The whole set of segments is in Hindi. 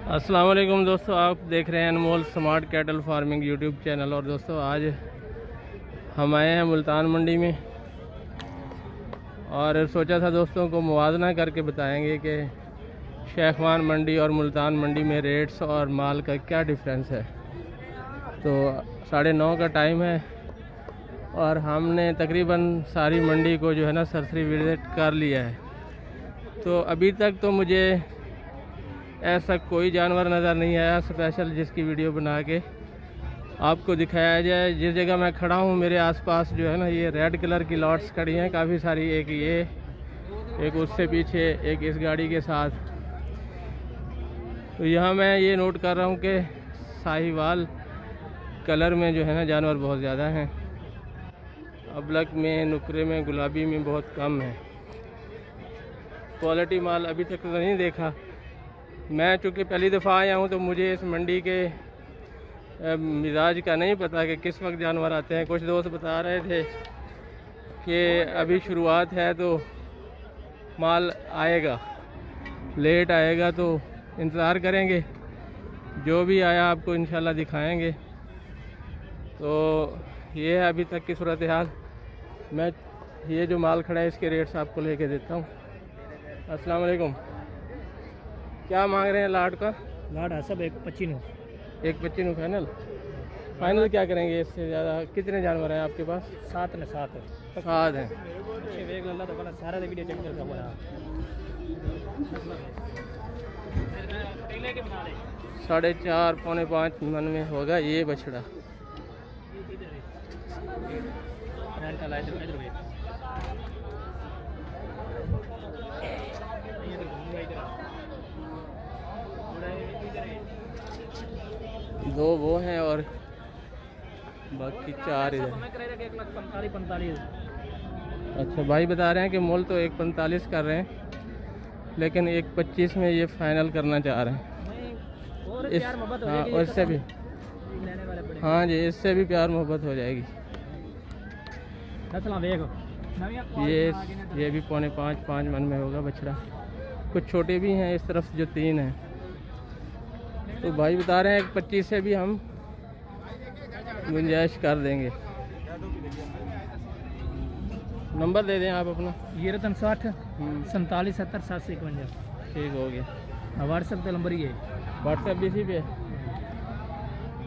अस्सलाम वालेकुम दोस्तों, आप देख रहे हैं Anmol smart cattle farming YouTube channel. और दोस्तों आज हम आए हैं मुल्तान मंडी में और सोचा था दोस्तों को मुवाजना करके बताएंगे कि शेखवान मंडी और मुल्तान मंडी में रेट्स और माल का क्या डिफरेंस है। तो 9:30 का टाइम है और हमने तकरीबन सारी मंडी को जो है ना सरसरी विजिट कर लिया है। तो अभी तक तो मुझे ऐसा कोई जानवर नज़र नहीं आया स्पेशल जिसकी वीडियो बना के आपको दिखाया जाए। जिस जगह मैं खड़ा हूँ मेरे आसपास जो है ना ये रेड कलर की लॉट्स खड़ी हैं काफ़ी सारी, एक ये, एक उससे पीछे, एक इस गाड़ी के साथ। तो यहाँ मैं ये नोट कर रहा हूँ कि साहिवाल कलर में जो है ना जानवर बहुत ज़्यादा हैं, अबलक में, नुकरे में, गुलाबी में बहुत कम है। क्वालिटी माल अभी तक तो नहीं देखा। मैं चूँकि पहली दफ़ा आया हूँ तो मुझे इस मंडी के मिजाज का नहीं पता कि किस वक्त जानवर आते हैं। कुछ दोस्त बता रहे थे कि अभी शुरुआत है तो माल आएगा, लेट आएगा तो इंतज़ार करेंगे, जो भी आया आपको इंशाल्लाह दिखाएंगे। तो ये है अभी तक की सूरत हाल। मैं ये जो माल खड़ा है इसके रेट्स आपको लेके देता हूँ। अस्सलाम वालेकुम। क्या मांग रहे हैं लाट का? लाट है सब 1.25 1.25 फाइनल। फाइनल क्या करेंगे इससे ज़्यादा? कितने जानवर हैं आपके पास? 7 हैं। 7 हैं। तो सारा वीडियो चेक करता बोला 4.5 पौने 5 मन में होगा ये बछड़ा। दो वो हैं और बाकी 4 इधर। 1,45,45। अच्छा, भाई बता रहे हैं कि मोल तो 1.45 कर रहे हैं लेकिन 1.25 में ये फाइनल करना चाह रहे हैं। हाँ, और इससे भी, हाँ जी, इससे भी प्यार मोहब्बत हो जाएगी। ये भी पौने 5 मन में होगा बछड़ा। कुछ छोटे भी हैं इस तरफ जो 3 हैं। तो भाई बता रहे हैं 1.25 से भी हम गुंजाइश कर देंगे। नंबर दे दें आप अपना। ये रतन 60 47 70 751। ठीक हो गया। व्हाट्सएप का नंबर ही है। व्हाट्सएप भी इसी पे है।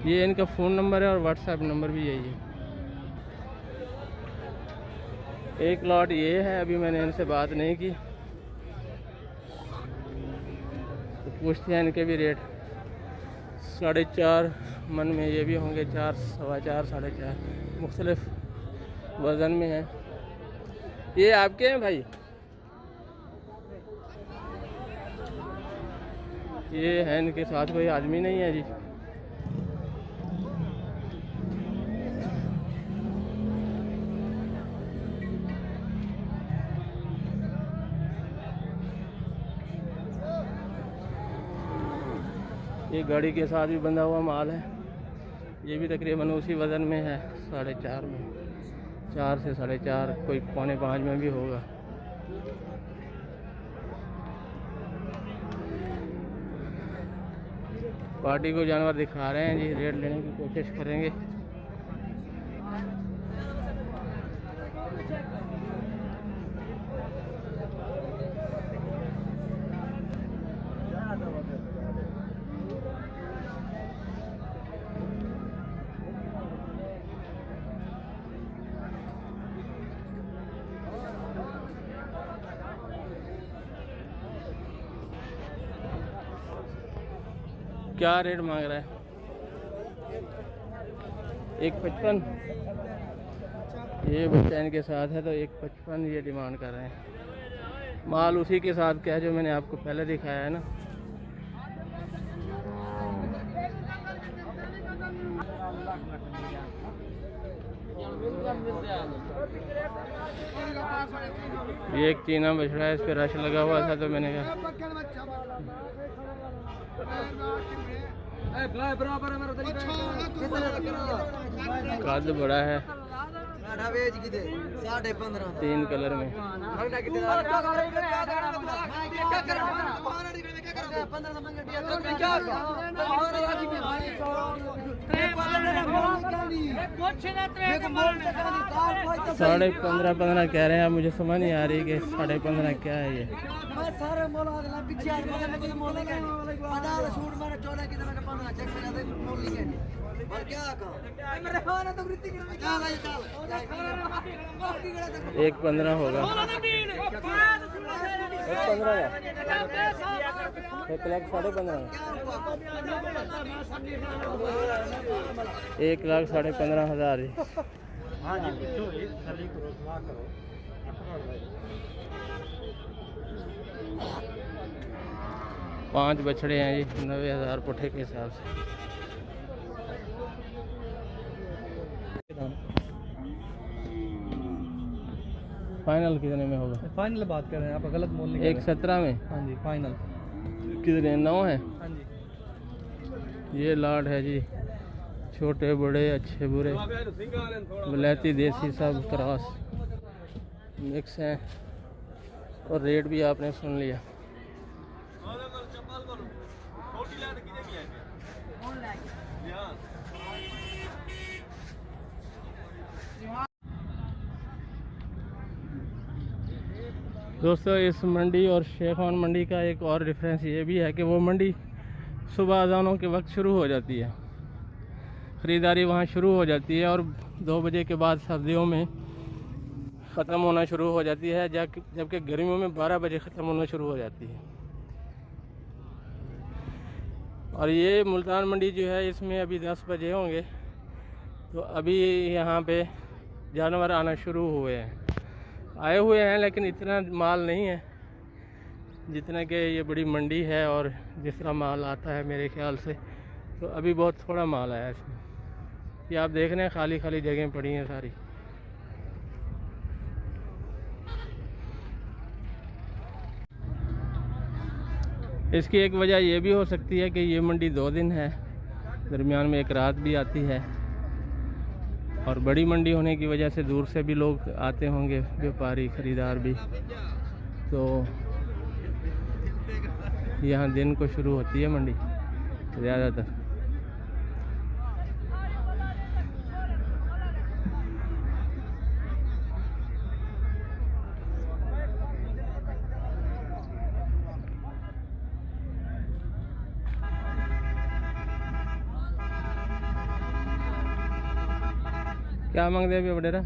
ये इनका फ़ोन नंबर है और व्हाट्सएप नंबर भी यही है। एक लॉट ये है, अभी मैंने इनसे बात नहीं की तो पूछते हैं इनके भी रेट। 4.5 मन में ये भी होंगे, 4, सवा 4, 4.5 मुख्तलिफ वज़न में है। ये आपके हैं भाई? ये है, इनके साथ कोई आदमी नहीं है जी। ये गाड़ी के साथ भी बंधा हुआ माल है। ये भी तकरीबन उसी वज़न में है, 4.5 में, 4 से 4.5, कोई पौने 5 में भी होगा। पार्टी को जानवर दिखा रहे हैं जी, रेट लेने की कोशिश करेंगे। क्या रेट मांग रहा है? 1.55। ये बच्चा इनके साथ है तो 1.55 ये डिमांड कर रहे हैं। माल उसी के साथ क्या है जो मैंने आपको पहले दिखाया है ना। ये एक चीना बछड़ा है, इस पर रश लगा हुआ था तो मैंने कहा कद बड़ा है। 3 कलर में। साढ़े 15 कह रहे हैं। मुझे समझ नहीं आ रही कि 15.5 क्या है ये। एक 15 होगा। 1.15 1 लाख 15.5 1 लाख 15.5 5 बछड़े हैं जी 90,000 पुठे के हिसाब से। फाइनल कितने में होगा? फाइनल बात कर रहे हैं आप, गलत मोल नहीं। 1.17 में। हाँ जी फाइनल। कितने? 9 है। हाँ जी ये लाड है जी, छोटे बड़े अच्छे बुरे वलैती देसी सब क्रॉस मिक्स हैं। और रेट भी आपने सुन लिया। दोस्तों इस मंडी और शेखवान मंडी का एक और डिफरेंस ये भी है कि वो मंडी सुबह अज़ानों के वक्त शुरू हो जाती है, ख़रीदारी वहाँ शुरू हो जाती है और 2 बजे के बाद सर्दियों में ख़त्म होना शुरू हो जाती है, जबकि गर्मियों में 12 बजे ख़त्म होना शुरू हो जाती है। और ये मुल्तान मंडी जो है इसमें अभी 10 बजे होंगे, तो अभी यहाँ पे जानवर आना शुरू आए हुए हैं, लेकिन इतना माल नहीं है जितना कि ये बड़ी मंडी है। और जिस तरह माल आता है मेरे ख्याल से तो अभी बहुत थोड़ा माल आया है इसमें। ये आप देख रहे हैं खाली खाली जगहें पड़ी हैं सारी। इसकी एक वजह ये भी हो सकती है कि ये मंडी 2 दिन है, दरमियान में एक रात भी आती है। और बड़ी मंडी होने की वजह से दूर से भी लोग आते होंगे, व्यापारी ख़रीदार भी। तो यहाँ दिन को शुरू होती है मंडी ज़्यादातर। क्या मांगते हैं बडेरा?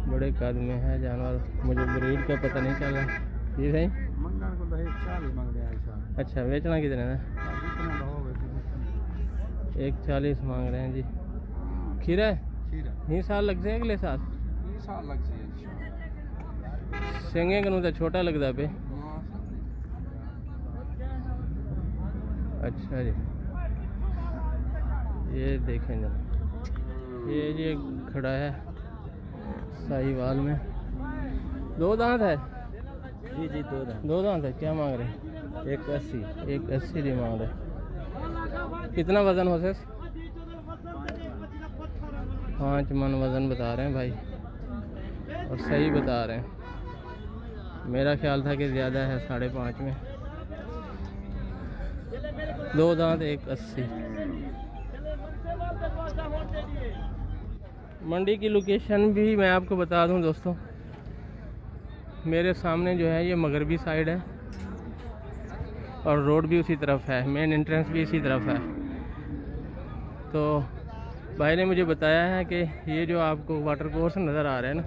बड़े कद में है जानवर, मुझे ब्रीड का पता नहीं चल रहा। ये सही? अच्छा, बेचना कितने है? 1.40 मांग रहे हैं जी। खीरा है? ही साल लग जाए अगले साल? सेंगे कनू तो छोटा लगता पे। अच्छा जी, ये देखें जरा, ये जी खड़ा है साहिवाल में। 2 दांत है जी? 2 दांत है। क्या मांग रहे हैं? 1.80 1.80 मांग रहे। कितना वज़न हो सके? 5 मन वज़न बता रहे हैं भाई, और सही बता रहे हैं। मेरा ख्याल था कि ज़्यादा है, 5.5 में। 2 दांत 1.80। मंडी की लोकेशन भी मैं आपको बता दूं दोस्तों, मेरे सामने जो है ये मगरबी साइड है और रोड भी उसी तरफ है, मेन एंट्रेंस भी इसी तरफ है। तो भाई ने मुझे बताया है कि ये जो आपको वाटर कोर्स नज़र आ रहा है ना,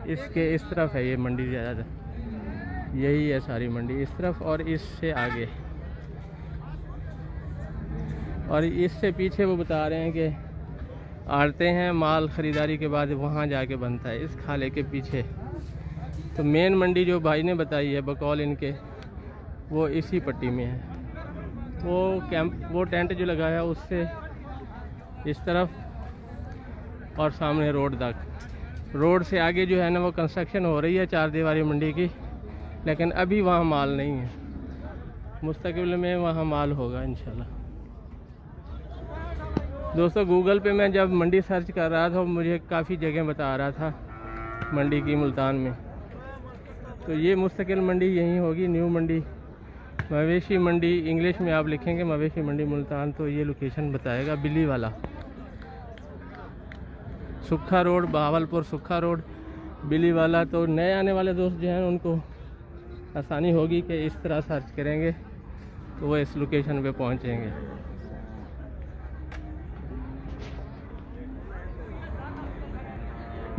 इसके इस तरफ है ये मंडी ज़्यादा, यही है सारी मंडी इस तरफ और इससे आगे। और इससे पीछे वो बता रहे हैं कि आड़ते हैं, माल ख़रीदारी के बाद वहाँ जाके बनता है, इस खाले के पीछे। तो मेन मंडी जो भाई ने बताई है बकौल इनके, वो इसी पट्टी में है। वो टेंट जो लगा है उससे इस तरफ और सामने रोड तक। रोड से आगे जो है ना वो कंस्ट्रक्शन हो रही है 4 दीवारी मंडी की, लेकिन अभी वहाँ माल नहीं है। मुस्तकिल में वहाँ माल होगा इंशाल्लाह। दोस्तों गूगल पे मैं जब मंडी सर्च कर रहा था मुझे काफ़ी जगह बता रहा था मंडी की मुल्तान में, तो ये मुस्तकिल मंडी यहीं होगी, न्यू मंडी, मवेशी मंडी। इंग्लिश में आप लिखेंगे मवेशी मंडी मुल्तान तो ये लोकेशन बताएगा। बिल्ली वाला सुखा रोड, बहावलपुर सुखा रोड, बिल्ली वाला। तो नए आने वाले दोस्त जो हैं उनको आसानी होगी कि इस तरह सर्च करेंगे तो वो इस लोकेशन पे पहुंचेंगे।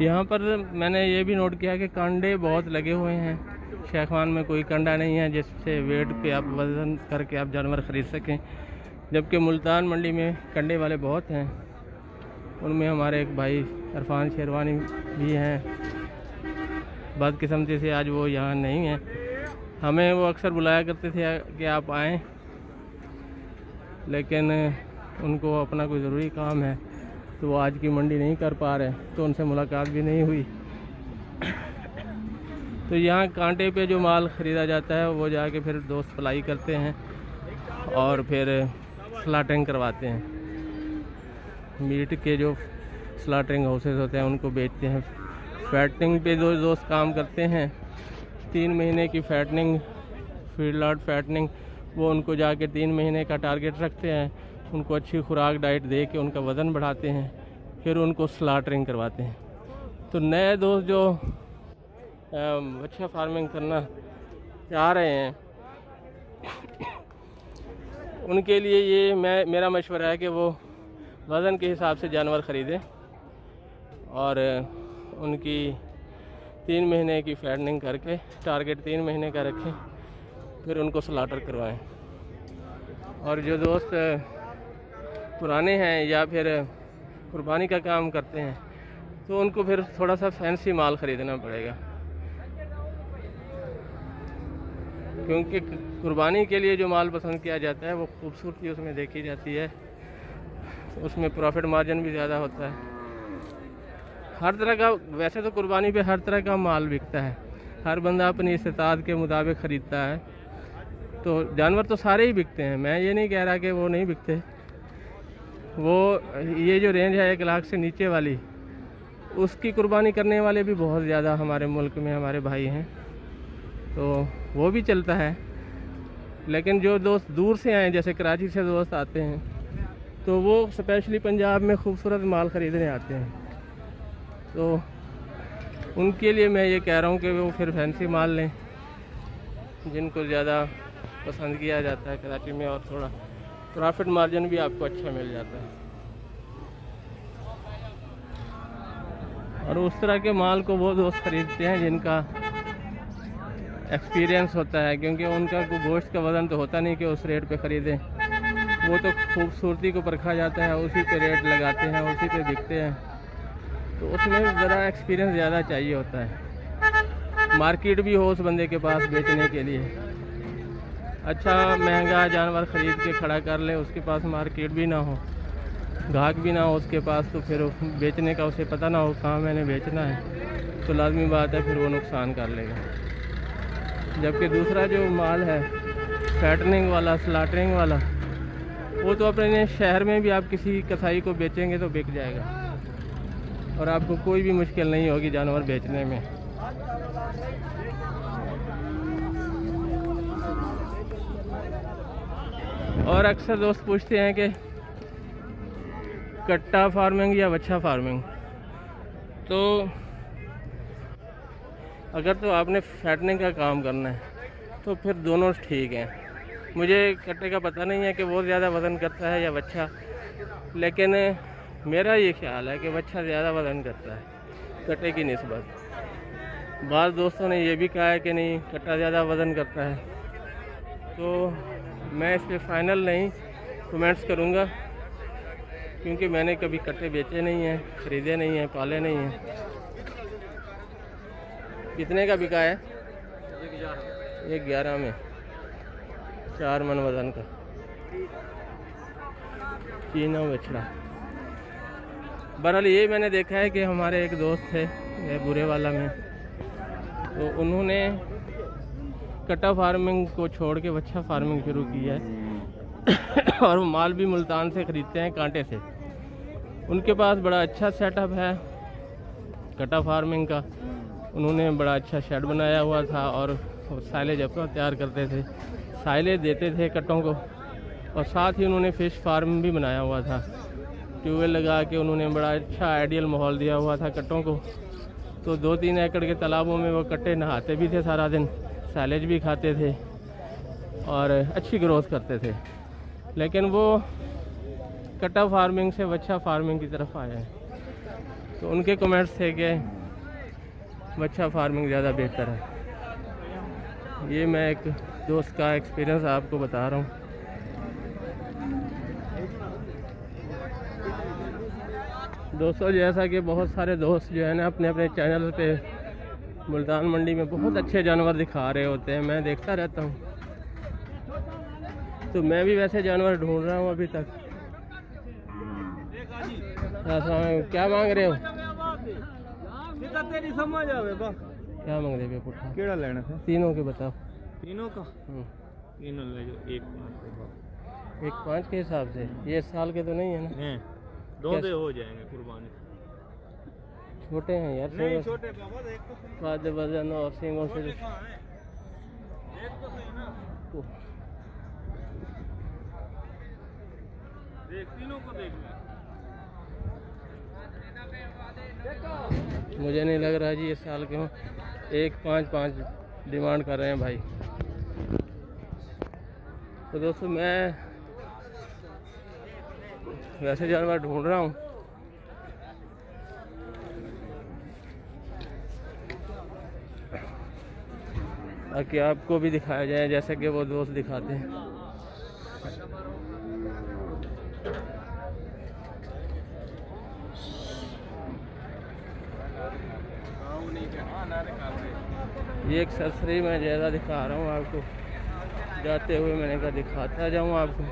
यहाँ पर मैंने ये भी नोट किया कि कंडे बहुत लगे हुए हैं। शेखवान में कोई कंडा नहीं है जिससे वेट पे आप वज़न करके आप जानवर ख़रीद सकें, जबकि मुल्तान मंडी में कंडे वाले बहुत हैं। उनमें हमारे एक भाई इरफान शेरवानी भी हैं, बदकिस्मती से आज वो यहाँ नहीं हैं। हमें वो अक्सर बुलाया करते थे कि आप आएँ, लेकिन उनको अपना कोई ज़रूरी काम है तो वो आज की मंडी नहीं कर पा रहे, तो उनसे मुलाकात भी नहीं हुई। तो यहाँ कांटे पे जो माल ख़रीदा जाता है वो जाके फिर दोस्त सप्लाई करते हैं और फिर स्लाटरिंग करवाते हैं। मीट के जो स्लाटरिंग हाउसेस होते हैं उनको बेचते हैं। फैटनिंग पे दो दोस्त काम करते हैं। 3 महीने की फैटनिंग, फीड लॉट फैटनिंग, वो उनको जाके 3 महीने का टारगेट रखते हैं। उनको अच्छी खुराक डाइट दे के उनका वज़न बढ़ाते हैं, फिर उनको स्लाटरिंग करवाते हैं। तो नए दोस्त जो अच्छा फार्मिंग करना चाह रहे हैं उनके लिए ये मेरा मशवरा है कि वो वज़न के हिसाब से जानवर ख़रीदें और उनकी 3 महीने की फैटनिंग करके टारगेट 3 महीने का रखें, फिर उनको स्लाटर करवाएं। और जो दोस्त पुराने हैं या फिर कुर्बानी का काम करते हैं तो उनको फिर थोड़ा सा फैंसी माल ख़रीदना पड़ेगा, क्योंकि कुर्बानी के लिए जो माल पसंद किया जाता है वो खूबसूरती उसमें देखी जाती है, उसमें प्रॉफिट मार्जिन भी ज़्यादा होता है। हर तरह का, वैसे तो कुर्बानी पे हर तरह का माल बिकता है, हर बंदा अपनी इस्तात के मुताबिक ख़रीदता है। तो जानवर तो सारे ही बिकते हैं, मैं ये नहीं कह रहा कि वो नहीं बिकते। वो ये जो रेंज है 1 लाख से नीचे वाली, उसकी कुर्बानी करने वाले भी बहुत ज़्यादा हमारे मुल्क में हमारे भाई हैं, तो वो भी चलता है। लेकिन जो दोस्त दूर से आए, जैसे कराची से दोस्त आते हैं, तो वो स्पेशली पंजाब में खूबसूरत माल ख़रीदने आते हैं, तो उनके लिए मैं ये कह रहा हूँ कि वो फिर फैंसी माल लें जिनको ज़्यादा पसंद किया जाता है कराची में, और थोड़ा प्रॉफिट मार्जिन भी आपको अच्छा मिल जाता है। और उस तरह के माल को वो दोस्त ख़रीदते हैं जिनका एक्सपीरियंस होता है, क्योंकि उनका गोश्त का वज़न तो होता नहीं कि उस रेट पे ख़रीदें। वो तो खूबसूरती को परखा जाता है, उसी पे रेट लगाते हैं, उसी पे बिकते हैं, तो उसमें ज़रा एक्सपीरियंस ज़्यादा चाहिए होता है। मार्केट भी हो उस बंदे के पास बेचने के लिए, अच्छा महंगा जानवर ख़रीद के खड़ा कर ले, उसके पास मार्केट भी ना हो, ग्राहक भी ना हो उसके पास, तो फिर बेचने का उसे पता ना हो कहाँ मैंने बेचना है, तो लाजमी बात है फिर वो नुकसान कर लेगा। जबकि दूसरा जो माल है फैटनिंग वाला, स्लाटरिंग वाला, वो तो अपने शहर में भी आप किसी कसाई को बेचेंगे तो बिक जाएगा और आपको कोई भी मुश्किल नहीं होगी जानवर बेचने में। और अक्सर दोस्त पूछते हैं कि कट्टा फार्मिंग या वच्छा फार्मिंग, तो अगर तो आपने फैटनिंग का काम करना है तो फिर दोनों ठीक हैं। मुझे कट्टे का पता नहीं है कि वो ज़्यादा वज़न करता है या वच्छा, लेकिन मेरा ये ख्याल है कि वच्छा ज़्यादा वज़न करता है कट्टे की निस्बत। बाज़ दोस्तों ने ये भी कहा है कि नहीं कट्टा ज़्यादा वज़न करता है, तो मैं इस पर फाइनल नहीं कमेंट्स करूँगा, क्योंकि मैंने कभी कट्टे बेचे नहीं हैं, ख़रीदे नहीं हैं, पाले नहीं हैं। कितने का बिका है? 1,11 में 4 मन वज़न का चीना बछड़ा। बहरहाल ये मैंने देखा है कि हमारे एक दोस्त थे बुरे वाला में, तो उन्होंने कट्टा फार्मिंग को छोड़ के वच्छा फार्मिंग शुरू की है और वो माल भी मुल्तान से ख़रीदते हैं, कांटे से। उनके पास बड़ा अच्छा सेटअप है कट्टा फार्मिंग का। उन्होंने बड़ा अच्छा शेड बनाया हुआ था और साइलेज अपना तैयार करते थे, साइलेज देते थे कट्टों को, और साथ ही उन्होंने फ़िश फार्म भी बनाया हुआ था। ट्यूबवेल लगा के उन्होंने बड़ा अच्छा आइडियल माहौल दिया हुआ था कट्टों को। तो 2-3 एकड़ के तालाबों में वो कट्टे नहाते भी थे सारा दिन, साइलेज भी खाते थे और अच्छी ग्रोथ करते थे। लेकिन वो कट्टा फार्मिंग से वच्छा फार्मिंग की तरफ आए हैं। तो उनके कमेंट्स थे कि वच्छा फार्मिंग ज़्यादा बेहतर है। ये मैं एक दोस्त का एक्सपीरियंस आपको बता रहा हूँ। दोस्तों, जैसा कि बहुत सारे दोस्त जो है ना अपने अपने चैनल पे मुल्तान मंडी में बहुत अच्छे जानवर दिखा रहे होते हैं, मैं देखता रहता हूँ। तो मैं भी वैसे जानवर ढूंढ रहा हूँ अभी तक। क्या मांग रहे हो? क्या मांग रहे हो? पुट्ठा केड़ा लेना था? तीनों के बताओ। तीनों का? तीनों ले जो 1.5 के हिसाब से। ये साल के तो नहीं है ना? दो दे हो जाएंगे कुर्बानी। छोटे हैं यार, नहीं छोटे बाबा, वजन और सींगों से। तीनों को देख ले। मुझे नहीं लग रहा जी ये साल के हों। 1.5 डिमांड कर रहे हैं भाई। तो दोस्तों, मैं वैसे जानवर ढूंढ रहा हूँ। ताकि आपको भी दिखाया जाए जैसे कि वो दोस्त दिखाते हैं। ये एक सरसरी मैं ज़्यादा दिखा रहा हूँ आपको, जाते हुए मैंने कहा दिखाता जाऊँ आपको।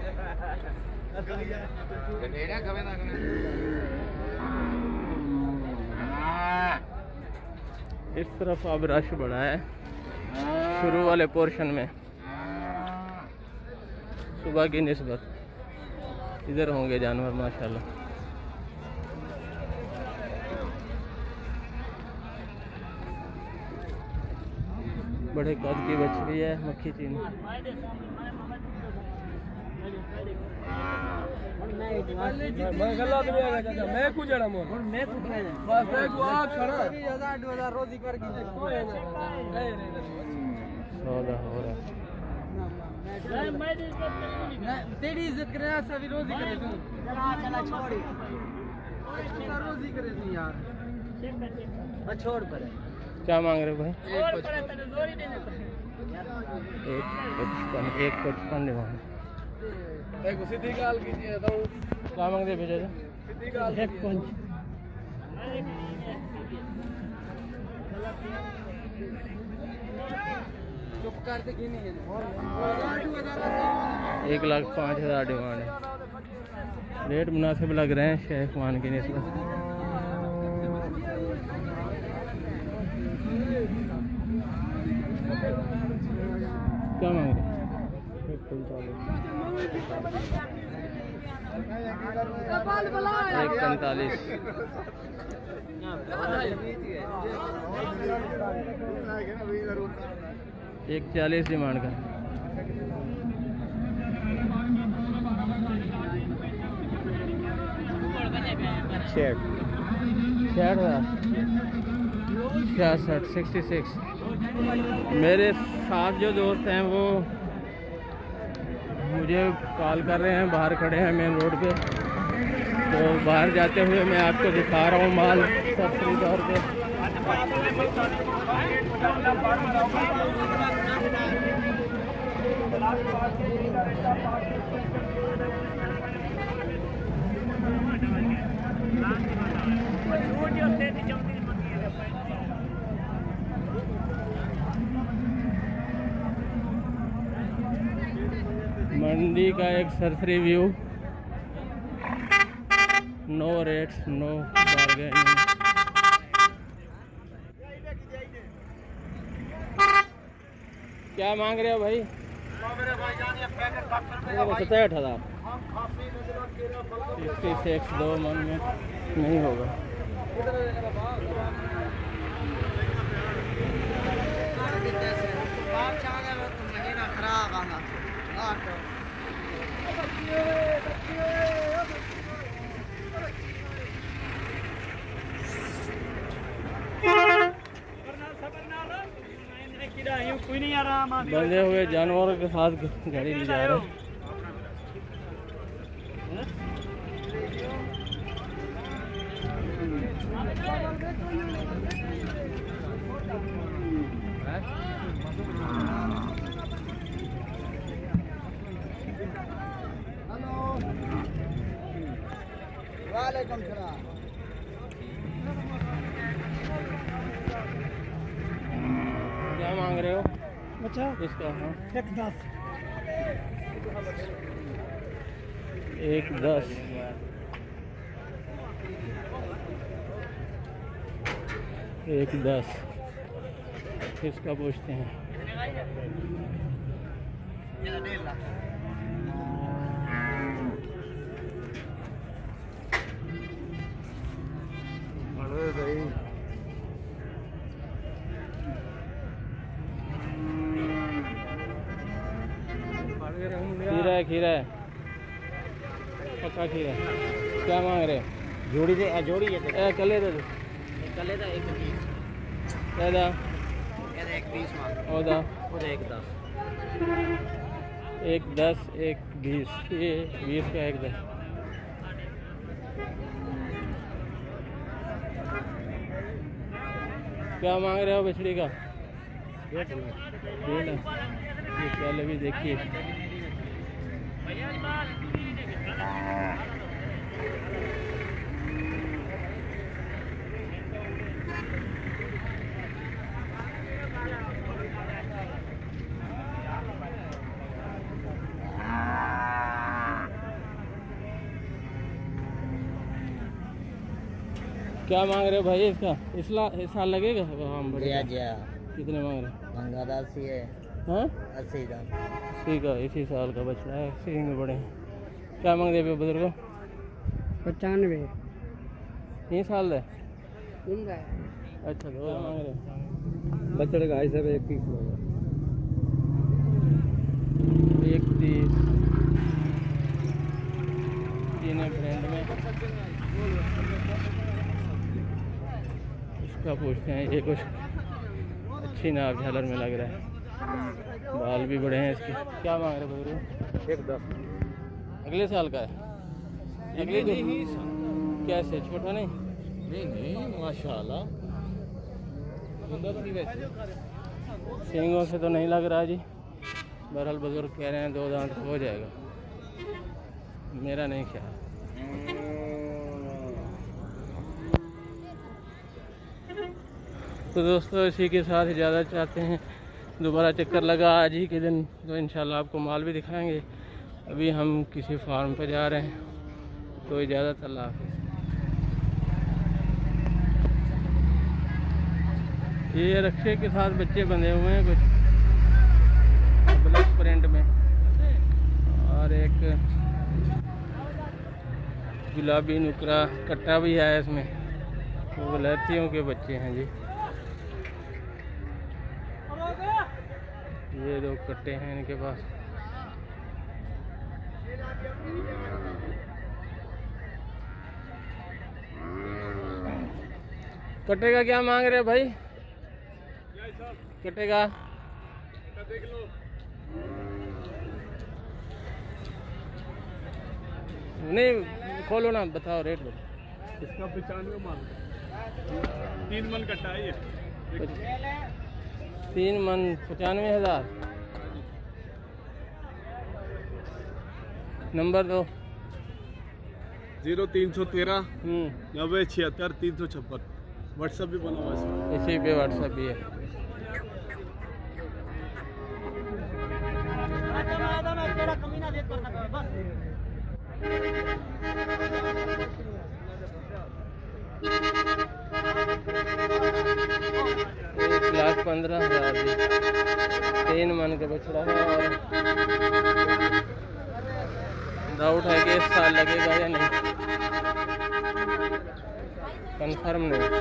इस तरफ अब रश बढ़ा है शुरू वाले पोर्शन में, सुबह की निस्बत इधर होंगे जानवर माशाल्लाह। बड़े कद की बछड़ी है मक्खी चीनी। सौदा हो रहा तेरी इज्जत करे सभी रोजी करे तू चला छोड़ी रोजी करे तू यार छोड़ पर। क्या मांग रहे हो भाई? 1.55 डिमांड। क्या मांग रहे भैया? 1.5 1,05,000 डिमांड है। रेट मुनासिब लग रहे हैं शेख मान की निस्बत। क्या मांग रहे? 1.45। 1.40 डिमांड का। शेड 66। मेरे साथ जो दोस्त हैं वो मुझे कॉल कर रहे हैं, बाहर खड़े हैं मेन रोड पे। तो बाहर जाते हुए मैं आपको दिखा रहा हूँ माल सब्सिडी तौर पे। मंडी का एक सरसरी view, no rates, no bargaining. क्या मांग रहे हो भाई? 67,000। इसके से 102 मन में नहीं होगा। महीना खराब आना बंधे हुए जानवरों के साथ गाड़ी ले जा रहे हैं। वालेकुम सलाम। क्या मांग रहे हो? अच्छा इसका हाँ 110। 110। इसका पूछते हैं। खीरा है पक्का खीरा है। क्या मांग रहे? जोड़ी है कले दे कले दा 120 दादा 120 मांग ओदा और 110। 110 120 ये 20 का 110। क्या मांग रहे हो बछड़ी का? 1.5 लाख। ये पहले भी देखिए। क्या मांग रहे हो भाई इसका? इस साल लगेगा हम बढ़िया। कितने मांग रहे? महंगा 80 है। हाँ 80 दाम। ठीक है, इसी साल का बछड़ा है, सींग बड़े हैं। क्या मांग रहे हो बुजुर्गो? 95 3 साल है। जिंदा है। अच्छा दो मांग रहे हो? बच्चे का हिसाब 31 31 तीन ब्रांड में। इसका पूछते हैं। ये कुछ अच्छी नाप झालर में लग रहा है, बाल भी बड़े हैं इसके। क्या मांग रहे बुजुर्ग? 110। अगले साल का है? अगले कैसे छोटा नहीं? नहीं माशाल्लाह सुंदर सी वैसे। सींगों से तो नहीं लग रहा जी। बहरहाल बुजुर्ग कह रहे हैं 2 दांत हो जाएगा, मेरा नहीं ख्याल। तो दोस्तों इसी के साथ इजाज़त चाहते हैं। दोबारा चक्कर लगा आज ही के दिन तो इंशाल्लाह आपको माल भी दिखाएंगे। अभी हम किसी फार्म पे जा रहे हैं, तो इजाज़त, अल्लाह हाफ़िज़। ये रक्षे के साथ बच्चे बंधे हुए हैं कुछ ब्लैक प्रिंट में, और एक गुलाबी नुकरा कट्टा भी है इसमें। वो वलैतियों के बच्चे हैं जी। ये 2 कट्टे हैं इनके पास। कट्टे का क्या मांग रहे भाई? कट्टे का नहीं, खोलो ना, बताओ रेट बताओ। इसका 95 माल 3 मन कट्टा है ये। 3 मन 95,000। नंबर दो। 0313 90 76 356। व्हाट्सएप भी बना हुआ है इसमें। इसी पे व्हाट्सएप भी है। $1,15,000 जी। 3 मन का बछड़ा है और डाउट है कि इस साल लगेगा या नहीं, कंफर्म नहीं।